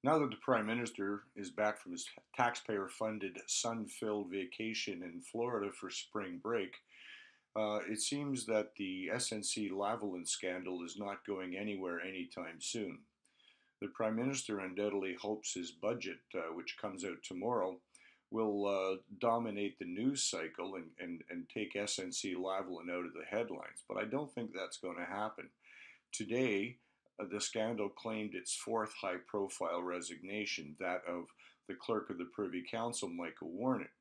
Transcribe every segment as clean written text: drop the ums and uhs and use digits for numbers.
Now that the Prime Minister is back from his taxpayer funded, sun filled vacation in Florida for spring break, it seems that the SNC Lavalin scandal is not going anywhere anytime soon. The Prime Minister undoubtedly hopes his budget, which comes out tomorrow, will dominate the news cycle and take SNC Lavalin out of the headlines. But I don't think that's going to happen. Today, the scandal claimed its fourth high profile resignation, that of the clerk of the Privy Council, Michael Warnick.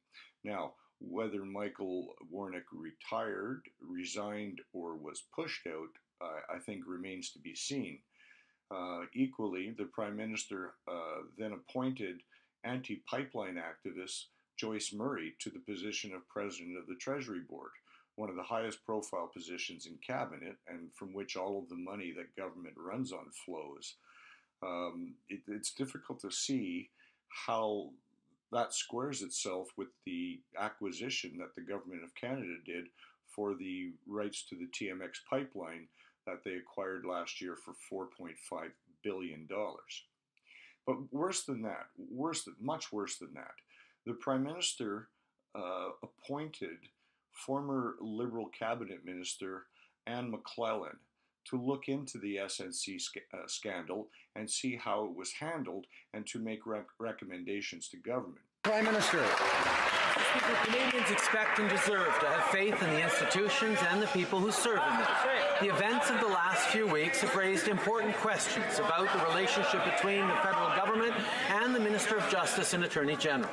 Now, whether Michael Warnick retired, resigned, or was pushed out, I think remains to be seen. Equally, the Prime Minister then appointed anti-pipeline activist Joyce Murray to the position of President of the Treasury Board, one of the highest profile positions in cabinet and from which all of the money that government runs on flows. It's difficult to see how that squares itself with the acquisition that the government of Canada did for the rights to the TMX pipeline that they acquired last year for $4.5 billion. But worse than that, much worse than that, the Prime Minister appointed former Liberal Cabinet Minister Anne McClellan to look into the SNC scandal and see how it was handled and to make recommendations to government. Prime Minister. Speaker, Canadians expect and deserve to have faith in the institutions and the people who serve in them. The events of the last few weeks have raised important questions about the relationship between the federal government and the Minister of Justice and Attorney General.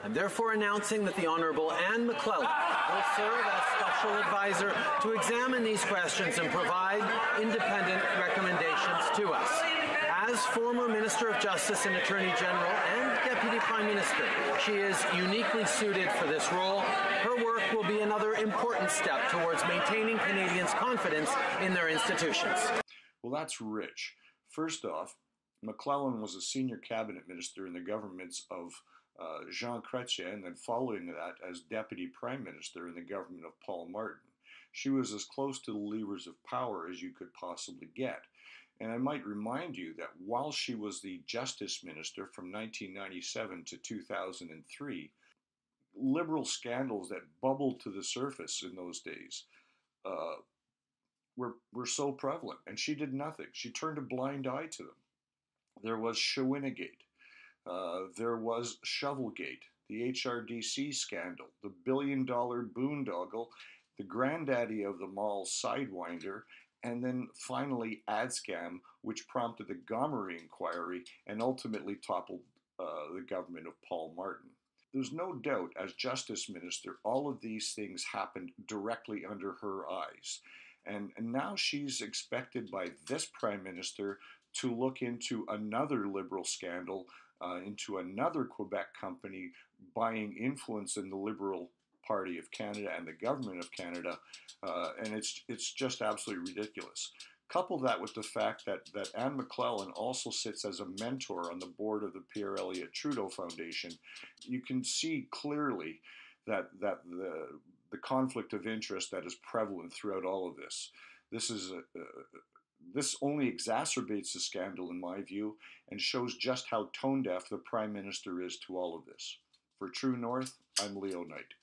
I'm therefore announcing that the Honourable Anne McClellan will serve as special advisor to examine these questions and provide independent recommendations to us. As former Minister of Justice and Attorney General and Deputy Prime Minister, she is uniquely suited for this role. Her work will be another important step towards maintaining Canadians' confidence in their institutions. Well, that's rich. First off, McClellan was a senior cabinet minister in the governments of Jean Chrétien, and then following that as Deputy Prime Minister in the government of Paul Martin. She was as close to the levers of power as you could possibly get. And I might remind you that while she was the Justice Minister from 1997 to 2003, liberal scandals that bubbled to the surface in those days were so prevalent, and she did nothing. She turned a blind eye to them. There was Shawinigan. There was Shovelgate, the HRDC scandal, the billion-dollar boondoggle, the granddaddy of them all, Sidewinder, and then finally LavScam, which prompted the Gomery inquiry and ultimately toppled the government of Paul Martin. There's no doubt, as Justice Minister, all of these things happened directly under her eyes. And now she's expected by this Prime Minister to look into another Liberal scandal, into another Quebec company buying influence in the Liberal Party of Canada and the government of Canada, and it's just absolutely ridiculous. Couple that with the fact that Anne McClellan also sits as a mentor on the board of the Pierre Elliott Trudeau Foundation. You can see clearly that the conflict of interest that is prevalent throughout all of this. This only exacerbates the scandal, in my view, and shows just how tone deaf the Prime Minister is to all of this. For True North, I'm Leo Knight.